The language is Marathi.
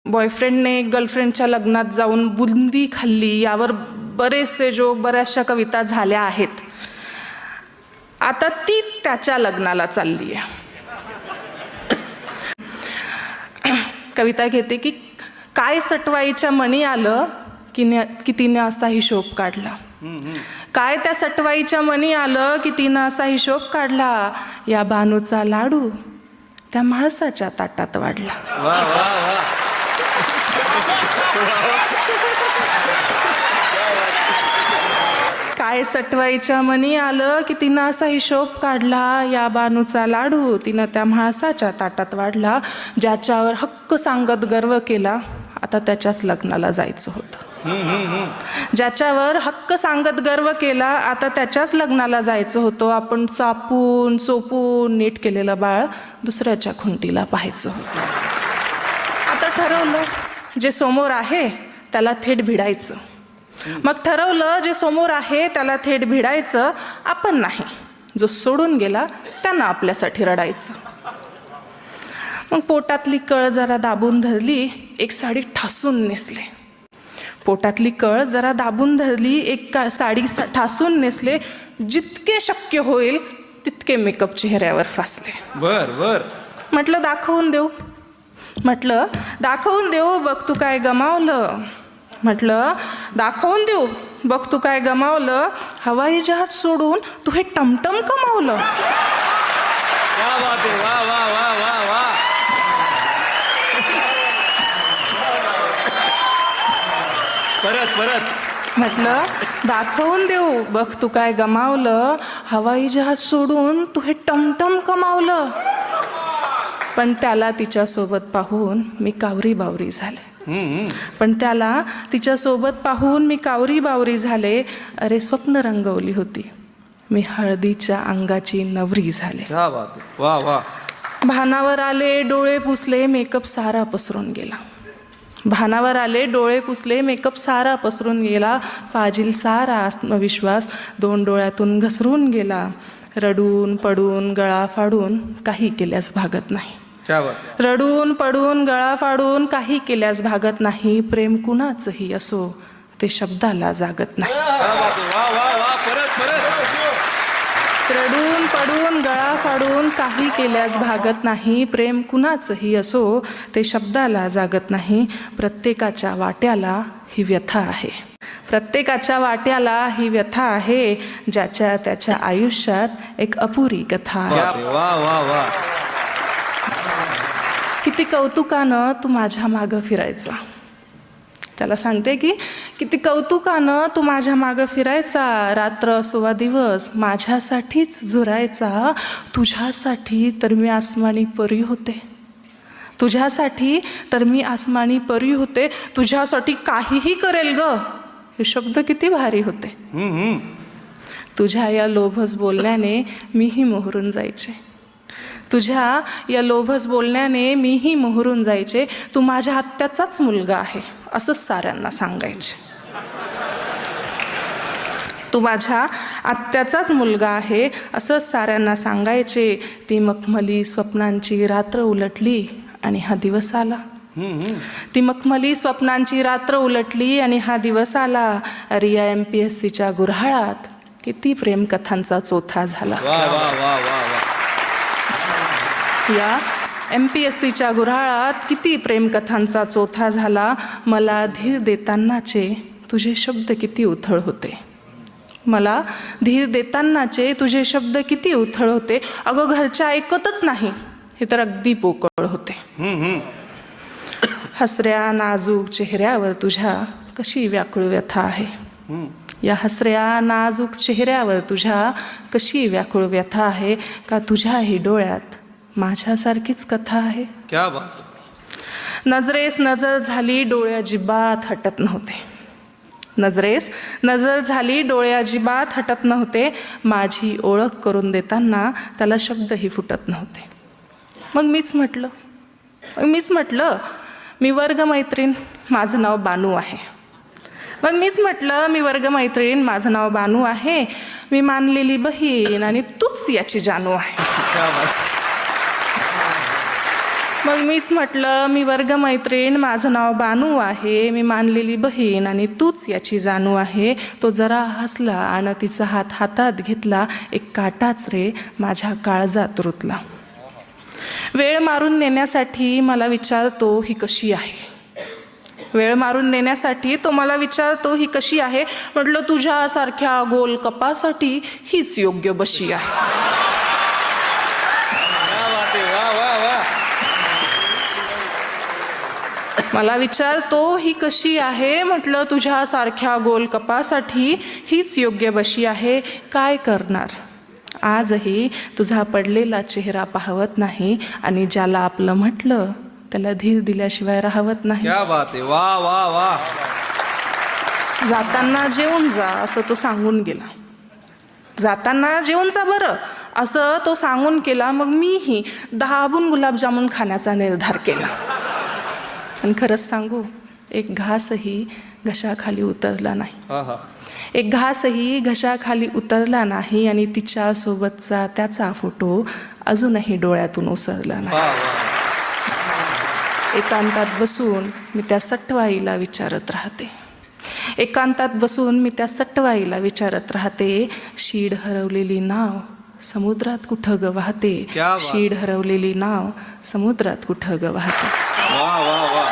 बॉयफ्रेंडने गर्लफ्रेंडच्या लग्नात जाऊन बुंदी खाल्ली यावर बरेचसे जोक, बऱ्याचशा कविता झाल्या आहेत. आता ती त्याच्या लग्नाला चालली आहे. कविता घेते की काय सटवाईच्या मनी आलं की तिने असा हिशोब काढला. काय त्या सटवाईच्या मनी आलं की तिनं असा हिशोब काढला. या बानूचा लाडू त्या माणसाच्या ताटात वाढला. काय सटवाईच्या मनी आलं की तिनं असा हिशोब काढला. या बानूचा लाडू तिनं त्या म्हाळसाच्या ताटात वाढला. ज्याच्यावर हक्क सांगत गर्व केला आता त्याच्याच लग्नाला जायचं होतं. ज्याच्यावर हक्क सांगत गर्व केला आता त्याच्याच लग्नाला जायचं होतं. आपण चापून चोपून नीट केलेलं बाळ दुसऱ्याच्या खुंटीला पाहायचं होतं. आता ठरवलं जे समोर आहे त्याला थेट भिडायचं. मग ठरवलं जे समोर आहे त्याला थेट भिडायचं. आपण नाही, जो सोडून गेला त्यांना आपल्यासाठी रडायचं. मग पोटातली कळ जरा दाबून धरली, एक साडी ठासून नेसले. पोटातली कळ जरा दाबून धरली, एक साडी ठासून नेसले. जितके शक्य होईल तितके मेकअप चेहऱ्यावर फासले. बर म्हटलं दाखवून देऊ. म्हटलं दाखवून देऊ, बघ तू काय गमावलं. म्हटलं दाखवून देऊ, बघ तू काय गमावलं. हवाई जहाज सोडून तू हे टमटम कमावलं. क्या बात है, वाह वाह वाह वाह वाह. परत म्हटलं दाखवून देऊ, बघ तू काय गमावलं. हवाई जहाज सोडून तू हे टमटम कमावलं. पण त्याला तिच्यासोबत पाहून मी कावरी बावरी झाले. पण त्याला तिच्यासोबत पाहून मी कावरी बावरी झाले. अरे स्वप्न रंगवली होती मी हळदीच्या अंगाची नवरी झाले. क्या बात है, वाह वाह. भानावर आले, डोळे पुसले, मेकअप सारा पसरून गेला. भानावर आले, डोळे पुसले, मेकअप सारा पसरून गेला. फाजील सारा आत्मविश्वास 2 डोळ्यातून घसरून गेला. रडून पडून गळा फाडून काही केल्यास भागत नाही. क्या बात. रडून पडून गळा फाडून काही केल्यास भागत नाही. प्रेम कुणाचंही असो ते शब्दाला जागत नाही. रडून पडून गळा फाडून काही केल्यास भागत नाही. प्रेम कुणाचंही असो ते शब्दाला जागत नाही. प्रत्येकाच्या वाट्याला ही व्यथा आहे. प्रत्येकाच्या वाट्याला ही व्यथा आहे. ज्याच्या त्याच्या आयुष्यात एक अपुरी कथा आहे. वाह वाह वाह. किती कौतुकानं तू माझ्या मागं फिरायचा. त्याला सांगते की किती कौतुकानं तू माझ्या मागं फिरायचा. रात्र असो वा दिवस माझ्यासाठीच झुरायचा. तुझ्यासाठी तर मी आसमानी परी होते. तुझ्यासाठी तर मी आसमानी परी होते. तुझ्यासाठी काहीही करेल ग, हे शब्द किती भारी होते. तुझ्या या लोभस बोलण्याने मीही मोहरून जायचे. तुझ्या या लोभस बोलण्याने मीही मोहरून जायचे. तू माझ्या आत्याचाच मुलगा आहे असंच साऱ्यांना सांगायचे. तू माझ्या आत्याचाच मुलगा आहे असंच साऱ्यांना सांगायचे. ती मखमली स्वप्नांची रात्र उलटली आणि हा दिवस आला. ती मखमली स्वप्नांची रात्र उलटली आणि हा दिवस आला. रिया MPSCच्या गुऱ्हाळात किती प्रेमकथांचा चोथा झाला. या MPSCच्या गुऱ्हाळात किती प्रेमकथांचा चोथा झाला. मला धीर देतानाचे तुझे शब्द किती उथळ होते. मला धीर देतानाचे तुझे शब्द किती उथळ होते. अगं घरच्या ऐकतच नाही हे तर अगदी पोकळ होते. हसऱ्या नाजूक चेहऱ्यावर तुझ्या कशी व्याकुळ व्यथा आहे. या हसऱ्या नाजूक चेहऱ्यावर तुझ्या कशी व्याकुळ व्यथा आहे. का तुझ्याही डोळ्यात माझ्यासारखीच कथा आहे. क्या बात. नजरेस नजर झाली, डोळे अजिबात हटत नव्हते. नजरेस नजर झाली, डोळे अजिबात हटत नव्हते. माझी ओळख करून देताना त्याला शब्दही फुटत नव्हते. मग मीच म्हटलं मी वर्गमैत्रीण, माझं नाव बानू आहे. मग मीच म्हटलं मी वर्गमैत्रीण, माझं नाव बानू आहे. मी मानलेली बहीण आणि तूच याची जानू आहे. मग मीच म्हटलं, मी वर्गमैत्रीण, माझं नाव बानू आहे, मी मानलेली बहीण आणि तूच याची जाणू आहे. तो जरा हसला आणि तिचा हात हातात घेतला. एक काटाच रे माझ्या काळजात रुतला. वेळ मारून नेण्यासाठी मला विचारतो ही कशी आहे. वेळ मारून नेण्यासाठी तो मला विचारतो ही कशी आहे. म्हटलं तुझ्यासारख्या गोल कपासाठी हीच योग्य बशी आहे. क्या बात आहे, वा वा वा. मला विचारतो ही कशी आहे. म्हटलं तुझ्यासारख्या गोल कपासाठी हीच योग्य बशी आहे. काय करणार, आजही तुझा पडलेला चेहरा पाहवत नाही आणि ज्याला आपलं म्हटलं त्याला धीर दिल्याशिवाय राहवत नाही. क्या बात आहे, वा वा वा. जाताना जेवून जा असं तो सांगून गेला. जाताना जेवून जा बरं असं तो सांगून गेला. मग मीही 10 गुलाबजामुन खाण्याचा निर्धार केला. आणि खरंच सांगू, एक घासही घशाखाली उतरला नाही. हा हा. एक घासही घशाखाली उतरला नाही आणि तिच्यासोबतचा त्याचा फोटो अजूनही डोळ्यातून ओसरला नाही. वा वा. एकांतात बसून मी त्या सटवाईला विचारत राहते. एकांतात बसून मी त्या सटवाईला विचारत राहते. शीड हरवलेली नाव समुद्रात कुठं ग वाहते. क्या बात. शीड हरवलेली नाव समुद्रात कुठं ग वाहते. वा वा वा.